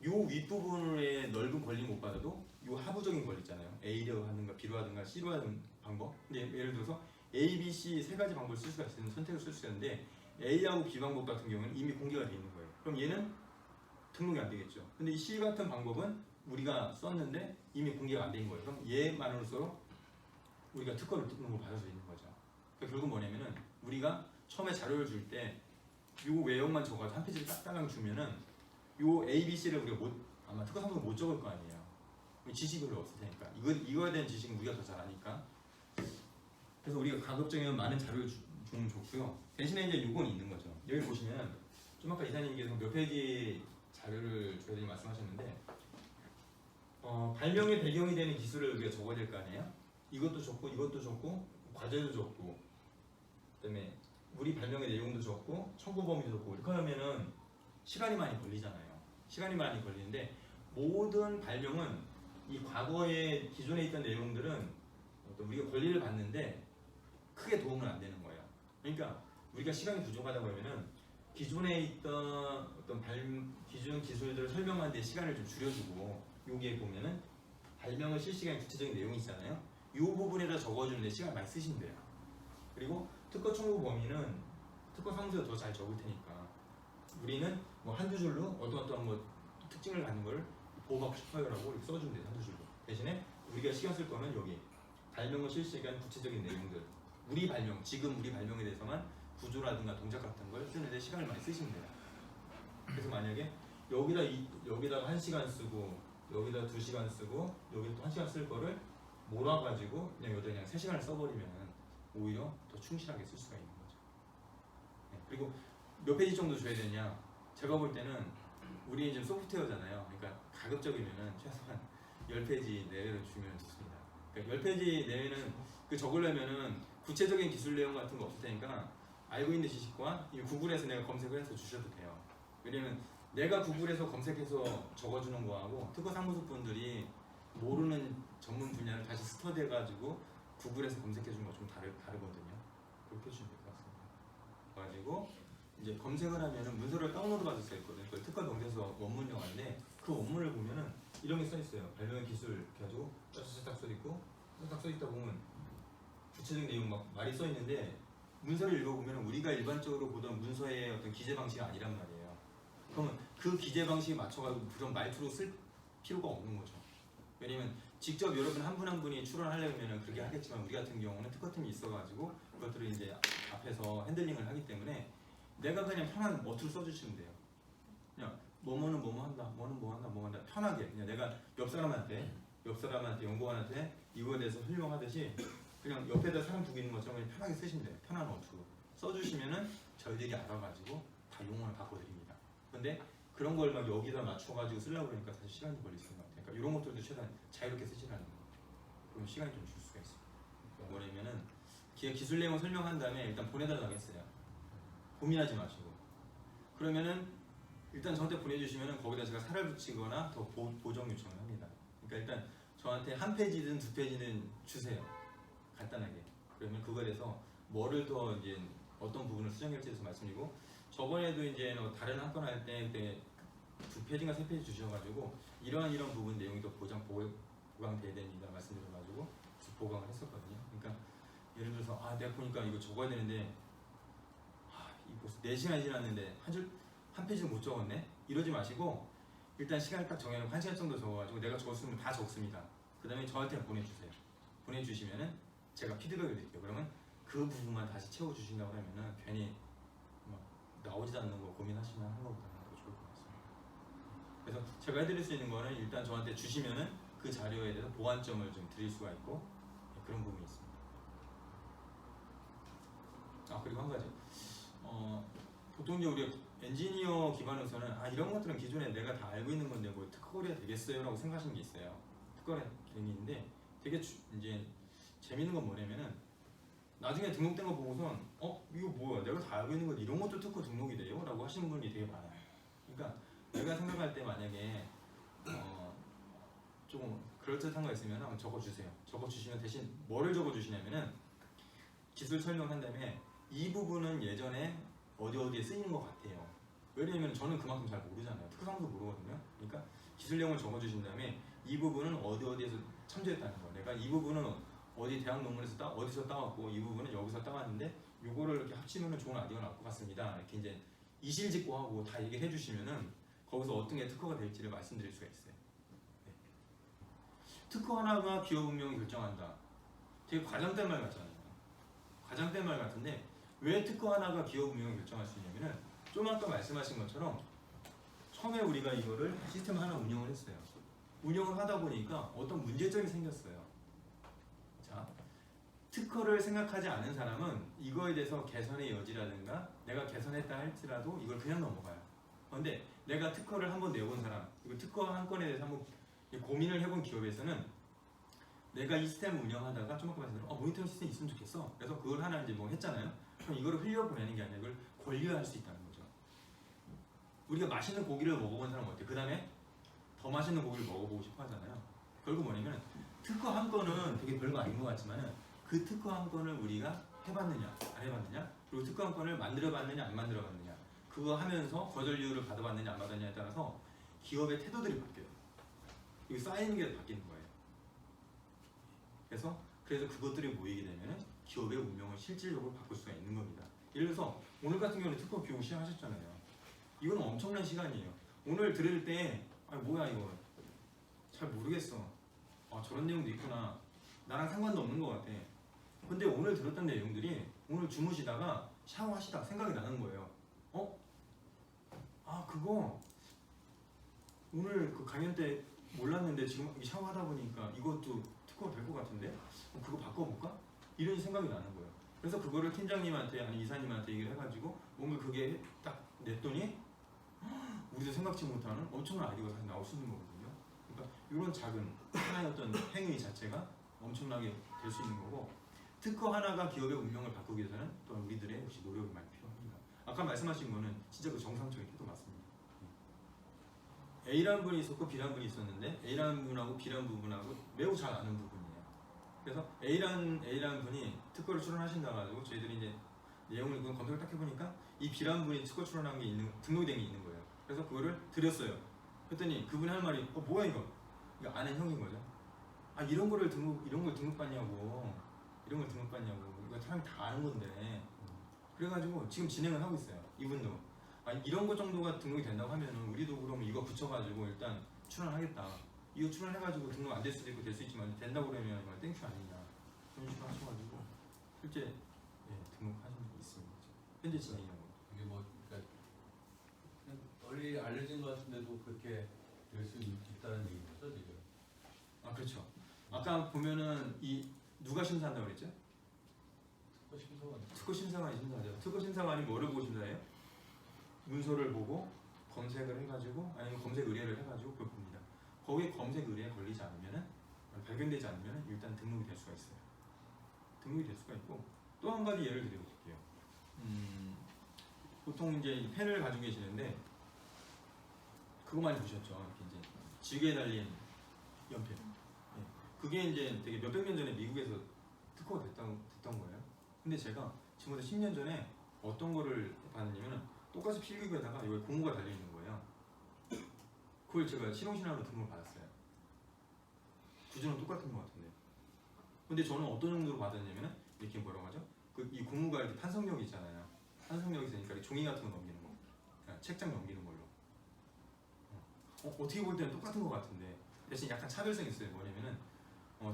A: 요 윗부분의 넓은 권리 못 받아도 요 하부적인 권리 있잖아요. A로 하든가 B로 하든가 C로 하는 방법. 근데 예를 들어서 A, B, C 3가지 방법을 쓸 수가 있는 선택을 쓸 수가 있는데 A하고 B 방법 같은 경우는 이미 공개가 되어 있는 거예요. 그럼 얘는 등록이 안 되겠죠. 근데 이 C 같은 방법은 우리가 썼는데 이미 공개가 안 된 거예요. 그럼 얘만으로서 우리가 특허를 등록을 받을 수 있는 거죠. 그러니까 결국 뭐냐면은 우리가 처음에 자료를 줄 때 요 외형만 적어서 한 페이지를 딱딱하게 주면은 요 A, B, C를 우리가 아마 특허 사무소 못 적을 거 아니에요. 지식이 별로 없을 테니까 이거에 대한 지식은 우리가 더 잘 아니까 그래서 우리가 가급적이면 많은 자료를 좀 줬고요. 대신에 이제 요건 있는 거죠. 여기 보시면 좀 아까 이사님께서 몇 페이지 자료를 줘야 되는 말씀하셨는데 발명의 배경이 되는 기술을 우리가 적어야 될 거 아니에요? 이것도 적고 이것도 적고 과제도 적고 그다음에 우리 발명의 내용도 적고 청구 범위도 적고 이렇게 하면은 시간이 많이 걸리잖아요. 시간이 많이 걸리는데 모든 발명은 이 과거에 기존에 있던 내용들은 어떤 우리가 권리를 받는데 크게 도움은 안 되는 거예요. 그러니까 우리가 시간이 부족하다고 하면은 기존에 있던 어떤 기존 기술들을 설명하는 데 시간을 좀 줄여주고 여기에 보면은 발명을 실시간 구체적인 내용이 있잖아요. 이 부분에다 적어주는데 시간 많이 쓰시면 돼요. 그리고 특허 청구 범위는 특허 상세가 더 잘 적을 테니까 우리는 뭐 한두 줄로 어떤 뭐 특징을 갖는 걸 보호받고 싶어요라고 이렇게 써주면 돼요. 한두 줄로. 대신에 우리가 시간 쓸 거는 여기 발명을 실시간 구체적인 내용들 우리 발명, 지금 우리 발명에 대해서만 구조라든가 동작 같은 걸 쓰는데 시간을 많이 쓰시면 돼요. 그래서 만약에 여기다가 1시간 쓰고 여기다 2시간 쓰고 여기 또 1시간 쓸 거를 몰아가지고 그냥 여기다 그냥 3시간을 써버리면 오히려 더 충실하게 쓸 수가 있는 거죠. 네, 그리고 몇 페이지 정도 줘야 되냐? 제가 볼 때는 우리 지금 소프트웨어잖아요. 그러니까 가급적이면은 최소한 10페이지 내외로 주면 좋습니다. 그러니까 10페이지 내외는 그 적으려면은 구체적인 기술 내용 같은 거 없을 테니까 알고 있는 지식과 구글에서 내가 검색을 해서 주셔도 돼요. 왜냐면 내가 구글에서 검색해서 적어주는 거하고 특허 사무소 분들이 모르는 전문 분야를 다시 스터디해가지고 구글에서 검색해주는 거 좀 다르거든요. 그렇게 해주시면 될 것 같습니다. 그래가지고 이제 검색을 하면은 문서를 다운로드 받을 수 있거든요. 그 특허 명세서 원문 영화인데 그 원문을 보면은 이런 게 써 있어요. 발명의 기술 이렇게 해가지고 쫙쫙 써 있고 쫙쫙 써 있다 보면 구체적인 내용 막 말이 써 있는데 문서를 읽어보면 우리가 일반적으로 보던 문서의 어떤 기재 방식이 아니란 말이에요. 그러면 그 기재 방식에 맞춰가지고 그런 말투로 쓸 필요가 없는 거죠. 왜냐면 직접 여러분 한 분 한 분이 출연하려면 그렇게 하겠지만 우리 같은 경우는 특허팀이 있어가지고 그것들을 이제 앞에서 핸들링을 하기 때문에 내가 그냥 편한 머투를 써주시면 돼요. 그냥 뭐뭐는 뭐뭐 한다, 뭐는 뭐 한다, 뭐 한다 편하게 그냥 내가 옆 사람한테 연구원한테 이거에 대해서 설명하듯이 그냥 옆에다 사람 두고 있는 것처럼 그냥 편하게 쓰시면 돼요. 편한 어투로 써주시면은 저희들이 알아가지고 다 용어를 바꿔드립니다. 근데 그런 걸 막 여기다 맞춰가지고 쓰려고 그러니까 사실 시간이 걸릴 수 있는 것 같아요. 그러니까 이런 것들도 최대한 자유롭게 쓰시라는 거예요. 그럼 시간이 좀 줄 수가 있어요. 뭐냐면은 기술 내용을 설명한 다음에 일단 보내달라고 했어요. 고민하지 마시고. 그러면은 일단 저한테 보내주시면은 거기다 제가 살을 붙이거나 더 보정 요청을 합니다. 그러니까 일단 저한테 한 페이지든 2페이지는 주세요. 간단하게. 그러면 그거에 대해서 뭐를 더 이제 어떤 부분을 수정할지에 대해서 말씀드리고 저번에도 이제 다른 한 건 할 때 그때 2페이지인가 3페이지 주셔가지고 이런 부분 내용이 더 보강돼야 됩니다 말씀드려가지고 보강을 했었거든요. 그러니까 예를 들어서 내가 보니까 이거 적어야 되는데 이 벌써 4시간이 지났는데 한 페이지도 못 적었네? 이러지 마시고 일단 시간을 딱 정해놓고 1시간 정도 적어가지고 내가 적었으면 다 적습니다. 그 다음에 저한테 보내주세요. 보내주시면은 제가 피드백을 드릴게요. 그러면 그 부분만 다시 채워주신다고 하면은 괜히 나오지도 않는 거 고민하시면 한 것보다는 더 좋을 것 같습니다. 그래서 제가 해드릴 수 있는 거는 일단 저한테 주시면은 그 자료에 대해서 보완점을 좀 드릴 수가 있고 그런 부분이 있습니다. 그리고 한 가지 보통 이제 우리 엔지니어 기반으로서는 이런 것들은 기존에 내가 다 알고 있는 건데 뭐 특허거래가 되겠어요? 라고 생각하시는 게 있어요. 특허거래 있는데 되게 이제 재밌는 건 뭐냐면은 나중에 등록된 거 보고선 이거 뭐야 내가 다 알고 있는 건데 이런 것도 특허 등록이 돼요? 라고 하시는 분이 되게 많아요. 그러니까 내가 생각할 때 만약에 조금 그럴듯한 거 있으면 한번 적어주세요. 적어주시면 대신 뭐를 적어주시냐면은 기술 설명한 다음에 이 부분은 예전에 어디에 쓰이는 것 같아요. 왜냐면 저는 그만큼 잘 모르잖아요. 특허상도 모르거든요. 그러니까 기술 내용을 적어주신 다음에 이 부분은 어디에서 참조했다는 거. 내가 이 부분은 어디 대학 논문에서 어디서 따왔고 이 부분은 여기서 따왔는데 요거를 이렇게 합치면 좋은 아이디어가 나올 것 같습니다. 이렇게 이제 이실직고하고 다 얘기를 해주시면은 거기서 어떤 게 특허가 될지를 말씀드릴 수가 있어요. 네. 특허 하나가 기업 운명을 결정한다. 되게 과장된 말 같잖아요. 과장된 말 같은데 왜 특허 하나가 기업 운명을 결정할 수 있냐면은 좀 아까 말씀하신 것처럼 처음에 우리가 이거를 시스템 하나 운영을 했어요. 운영을 하다 보니까 어떤 문제점이 생겼어요. 자, 특허를 생각하지 않은 사람은 이거에 대해서 개선의 여지라든가 내가 개선했다 할지라도 이걸 그냥 넘어가요. 그런데 내가 특허를 한번 내본 사람, 이거 특허 한 건에 대해서 한번 고민을 해본 기업에서는 내가 이 시스템을 운영하다가 좀 아까 말씀드린 모니터링 시스템이 있으면 좋겠어. 그래서 그걸 하나 이제 뭐 했잖아요. 그럼 이거를 흘려보내는 게 아니라 이걸 권리화할 수 있다는 거죠. 우리가 맛있는 고기를 먹어본 사람은 어때요? 그 다음에 더 맛있는 고기를 먹어보고 싶어 하잖아요. 결국 뭐냐면 특허 한 건은 되게 별거 아닌 것 같지만은 그 특허 한 건을 우리가 해봤느냐 안 해봤느냐, 그리고 특허 한 건을 만들어봤느냐 안 만들어봤느냐, 그거 하면서 거절료를 받아봤느냐 안 받았느냐에 따라서 기업의 태도들이 바뀌어요. 이거 쌓이는 게 바뀌는 거예요. 그래서 그것들이 모이게 되면 기업의 운명을 실질적으로 바꿀 수가 있는 겁니다. 예를 들어서 오늘 같은 경우는 특허 교육 시작하셨잖아요. 이건 엄청난 시간이에요. 오늘 들을 때 뭐야 이거 잘 모르겠어. 저런 내용도 있구나. 나랑 상관도 없는 것 같아. 근데 오늘 들었던 내용들이 오늘 주무시다가 샤워하시다가 생각이 나는 거예요. 그거 오늘 그 강연 때 몰랐는데 지금 샤워하다 보니까 이것도 특허가 될 것 같은데 그거 바꿔볼까? 이런 생각이 나는 거예요. 그래서 그거를 팀장님한테 아니 이사님한테 얘기를 해가지고 뭔가 그게 딱 냈더니 우리도 생각지 못하는 엄청난 아이디어가 나올 수 있는 거거든요. 그러니까 이런 작은 하나의 어떤 행위 자체가 엄청나게 될 수 있는 거고, 특허 하나가 기업의 운명을 바꾸기 위해서는 또한 우리들의 역시 노력이 많이 필요합니다. 아까 말씀하신 거는 진짜 그 정상적인 태도 맞습니다. A라는 분이 있었고 B라는 분이 있었는데 A라는 분하고 B라는 부분하고 매우 잘 아는 부분이에요. 그래서 A라는 분이 특허를 출원하신다 가지고 저희들이 이제 내용을 검색을 딱 해보니까 이 B라는 분이 특허 출원한 게 등록이 된 게 있는 거예요. 그래서 그거를 드렸어요. 그랬더니 그분이 할 말이 뭐야 이거 아는 형인 거죠. 이런 걸 등록받냐고, 이거 사람이 다 아는 건데. 그래가지고 지금 진행을 하고 있어요. 이분도 이런 거 정도가 등록이 된다고 하면은 우리도 그럼 이거 붙여가지고 일단 출원하겠다. 이거 출원해가지고 등록 안 될 수도 있고 될 수 있지만 된다고 그러면 이거 땡큐 아니냐, 그런 식으로 하셔가지고 실제 등록하신 분이 있습니다. 현재 진행이라고.
C: 이게 그러니까 그냥 널리 알려진 것 같은데도 그렇게 될 수 있다는 얘기인 거죠 지금?
A: 그렇죠. 아까 보면은 누가 심사한다고 그랬죠? 특허 심사관이 심사하죠. 특허 심사관이 뭐를 보고 심사해요? 문서를 보고 검색을 해가지고 아니면 검색 의뢰를 해가지고 그걸 봅니다. 거기에 검색 의뢰에 걸리지 않으면은, 발견되지 않으면 일단 등록이 될 수가 있어요. 등록이 될 수가 있고, 또 한 가지 예를 드려볼게요. 보통 이제 펜을 가지고 계시는데 그거 많이 보셨죠? 이렇게 이제 지게에 달린 연필. 그게 이제 되게 몇백 년 전에 미국에서 특허가 됐던 거예요. 근데 제가 지금부터 10년 전에 어떤 거를 봤냐면은 똑같이 필기구에다가 여기 고무가 달려 있는 거예요. 그걸 제가 실용신화로 등록을 받았어요. 구조는 똑같은 것 같은데. 근데 저는 어떤 정도로 받았냐면은 이렇게 뭐라고 하죠? 이 고무가 이렇게 탄성력이 있잖아요. 탄성력이 있으니까 종이 같은 거 넘기는 거, 책장 넘기는 걸로. 어떻게 볼 때는 똑같은 것 같은데 대신 약간 차별성이 있어요. 뭐냐면은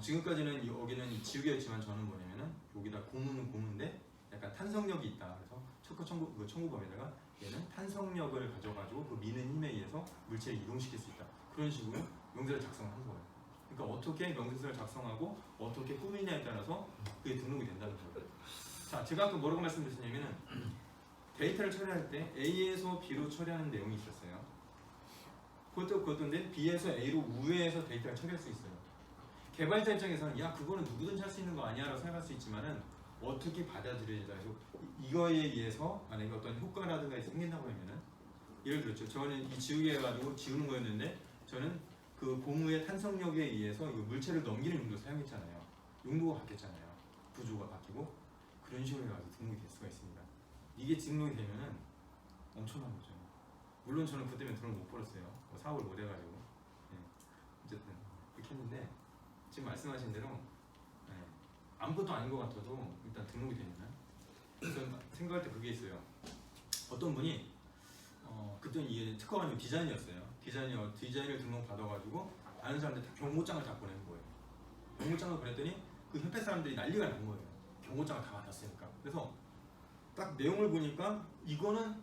A: 지금까지는 여기는 지우개였지만 저는 뭐냐면은 여기다 고무는 고무인데 약간 탄성력이 있다. 그래서 특허 청구범에다가 얘는 탄성력을 가져가지고 그 미는 힘에 의해서 물체를 이동시킬 수 있다. 그런 식으로 명세를 작성한 거예요. 그러니까 어떻게 명세서를 작성하고 어떻게 꾸미냐에 따라서 그게 등록이 된다는 거예요. 자, 제가 아까 뭐라고 말씀드렸냐면은 데이터를 처리할 때 A에서 B로 처리하는 내용이 있었어요. 그것도인데 B에서 A로 우회해서 데이터를 처리할 수 있어요. 개발자 입장에서는 그거는 누구든지 할 수 있는 거 아니야 라고 생각할 수 있지만은 어떻게 받아들여야 해서 이거에 의해서 만약에 어떤 효과라든가 생긴다고 하면은, 예를 들었죠. 저는 이 지우개 해가지고 지우는 거였는데 저는 그 고무의 탄성력에 의해서 이거 물체를 넘기는 용도로 사용했잖아요. 용도가 바뀌었잖아요. 구조가 바뀌고 그런 식으로 해가지고 등록이 될 수가 있습니다. 이게 등록이 되면은 엄청난 거죠. 물론 저는 그 때문에 돈을 못 벌었어요. 사업을 못 해가지고. 어쨌든 그렇게 했는데 지금 말씀하신 대로 아무것도 아닌 것 같아도 일단 등록이 되면 저는 생각할 때 그게 있어요. 어떤 분이 그때는 이게 특허가 아니고 디자인이었어요. 디자인을 등록 받아가지고 아는 사람들 다 경고장을 다 보낸 거예요. 경고장을 보냈더니 그 협회 사람들이 난리가 난 거예요. 경고장을 다 받았으니까. 그래서 딱 내용을 보니까 이거는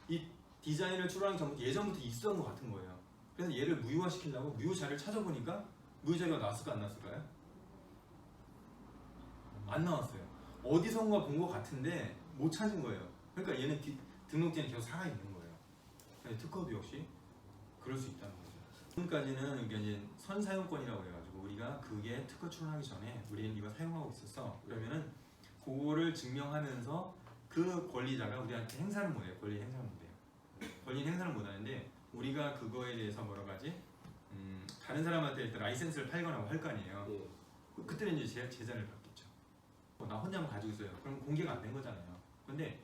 A: 이 디자인을 출원하기 전부터 예전부터 있었던 것 같은 거예요. 그래서 얘를 무효화시키려고 무효 자료를 찾아보니까 무효 자료가 나왔을까 안 나왔을까요? 안 나왔어요. 어디선가 본 것 같은데 못 찾은 거예요. 그러니까 얘는 등록증이 계속 살아 있는 거예요. 특허도 역시 그럴 수 있다는 거죠. 지금까지는 이게 이제 선사용권이라고 해가지고 우리가 그게 특허 출원하기 전에 우리는 이거 사용하고 있었어. 그러면은 그거를 증명하면서 그 권리자가 우리한테 행사를 못해요. 권리 행사를 못해요. 권리 행사를 못하는데 우리가 그거에 대해서 뭐라고 하지? 다른 사람한테 일단 라이센스를 팔거나 할 거 아니에요.
B: 예.
A: 그때는 이제 제자를 받겠죠. 나 혼자만 가지고 있어요. 그럼 공개가 안 된 거잖아요. 근데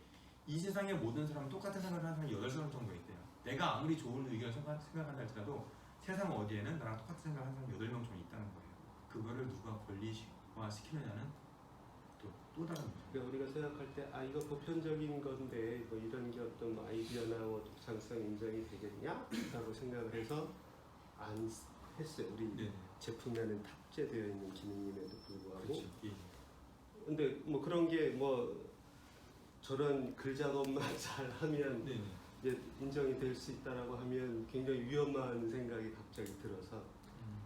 A: 이 세상의 모든 사람은 똑같은 생각을 하는 사람이 8사람 정도 있대요. 내가 아무리 좋은 의견을 생각한다 할지라도 세상 어디에는 나랑 똑같은 생각을 하는 사람이 8명 정도 있다는 거예요. 그거를 누가 권리화 시키느냐는 또 다른 문제.
D: 그러니까 우리가 생각할 때 아 이거 보편적인 건데 뭐 이런 게 어떤 아이디어나 뭐 독창성 인정이 되겠냐? 라고 생각을 해서 안 했어요. 우리
A: 네.
D: 제품에는 탑재되어 있는 기능임에도 불구하고.
A: 그렇죠. 예.
D: 근데 뭐 그런 게 뭐 저런 글 작업만 잘 하면
A: 네.
D: 이제 인정이 될 수 있다라고 하면 굉장히 위험한 생각이 갑자기 들어서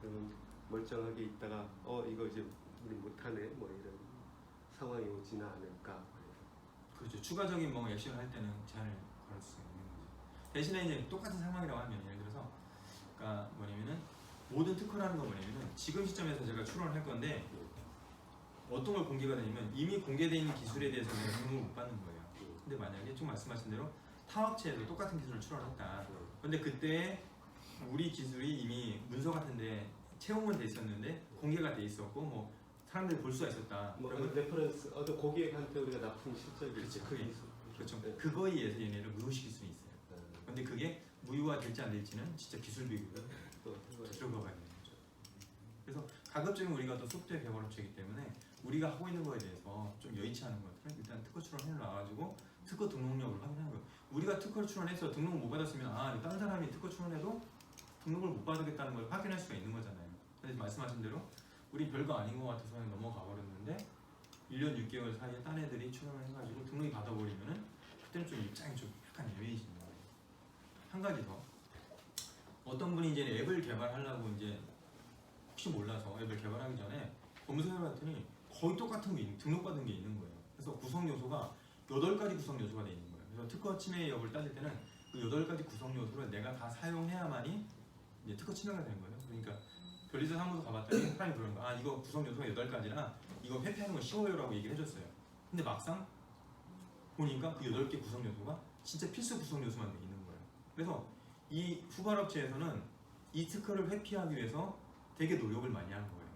D: 그러면 멀쩡하게 있다가 이거 이제 우리 못하네 뭐 이런 상황이 오지는 않을까.
A: 그렇죠. 추가적인 뭐 액션을 할 때는 제한을 걸을 수 있는 거죠. 대신에 이제 똑같은 상황이라고 하면 예를 들어서 그러니까 뭐냐면은 모든 특허라는 건 뭐냐면은 지금 시점에서 제가 출원을 할 건데 어떤 걸 공개가 되냐면 이미 공개되어 있는 기술에 대해서는 등록을 못 받는 거예요. 근데 만약에 좀 말씀하신 대로 타업체에서 똑같은 기술을 출원했다. 근데 그때 우리 기술이 이미 문서 같은데 채용은 돼 있었는데 공개가 돼 있었고 뭐 사람들이 볼 수가 있었다.
D: 뭐
A: 그러면
D: 레퍼런스 어떤 고객한테 우리가 납품 실적이
A: 그렇죠.
D: 있죠.
A: 그게 그렇죠.
D: 네.
A: 그거에 의해서 얘네를 무효시킬 수는 있어요. 근데 그게 무효화 될지 안 될지는 진짜 기술 비교를
D: 또
A: 들어가 봐야 되는 거죠. 그래서 가급적이면 우리가 또 소프트웨어 개발업체이기 때문에 우리가 하고 있는 거에 대해서 좀 여의치 않은 것들은 일단 특허 출원해 놔가지고 특허 등록력을 확인하는 거예요. 우리가 특허를 출원해서 등록을 못 받았으면 다른 사람이 특허 출원해도 등록을 못 받겠다는 걸 확인할 수가 있는 거잖아요. 그래서 말씀하신 대로 우리 별거 아닌 것 같아서 그냥 넘어가 버렸는데 1년 6개월 사이에 딴 애들이 출원을 해가지고 등록이 받아버리면은 그때는 좀 입장이 좀 약간 예민해지는 거예요. 한 가지 더 어떤 분이 이제 앱을 개발하려고 이제 혹시 몰라서 앱을 개발하기 전에 검색해봤더니 거의 똑같은 게 등록받은 게 있는 거예요. 그래서 구성 요소가 8가지 구성 요소가 돼 있는 거예요. 그래서 특허 침해 여부를 따질 때는 그 8가지 구성 요소를 내가 다 사용해야만이 이제 특허 침해가 되는 거예요. 그러니까 변리사 사무소 가봤더니 사람이 그러는 거야. 이거 구성 요소가 8가지라 이거 회피하는 건 쉬워요라고 얘기를 해줬어요. 근데 막상 보니까 그 8개 구성 요소가 진짜 필수 구성 요소만 돼 있는 거예요. 그래서 이 후발업체에서는 이 특허를 회피하기 위해서 되게 노력을 많이 한 거예요.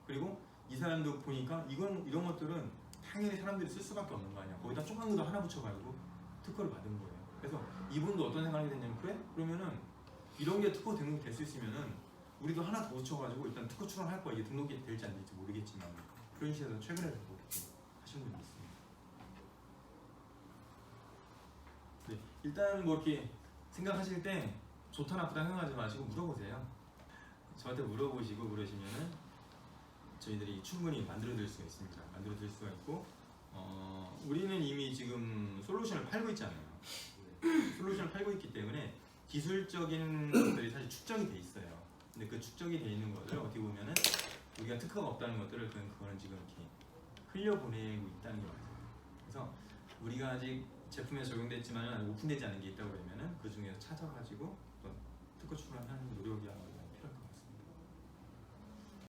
A: 그리고 이 사람도 보니까 이런 것들은 당연히 사람들이 쓸 수밖에 없는 거 아니야. 거기다 조그만 것도 하나 붙여가지고 특허를 받은 거예요. 그래서 이분도 어떤 생각을 하게 됐냐면 그래? 그러면은 이런 게 특허 등록이 될 수 있으면은 우리도 하나 더 붙여가지고 일단 특허 출원할 거야. 이게 등록이 될지 안 될지 모르겠지만 그런 식으로 최근에도 그렇게 하시는 분이 있습니다. 네, 일단 뭐 이렇게 생각하실 때 좋다 나쁘다 생각하지 마시고 물어보세요. 저한테 물어보시고 그러시면은 저희들이 충분히 만들어 드릴 수가 있습니다. 만들어 드릴 수가 있고 우리는 이미 지금 솔루션을 팔고 있잖아요. 솔루션을 팔고 있기 때문에 기술적인 것들이 사실 축적이 돼 있어요. 근데 그 축적이 돼 있는 것을 어떻게 보면은 우리가 특허가 없다는 것들을 그거는 지금 이렇게 흘려보내고 있다는 게 맞아요. 그래서 우리가 아직 제품에 적용됐지만 오픈되지 않은 게 있다고 그러면은 그 중에서 찾아가지고 또 특허 출원하는 노력이 아마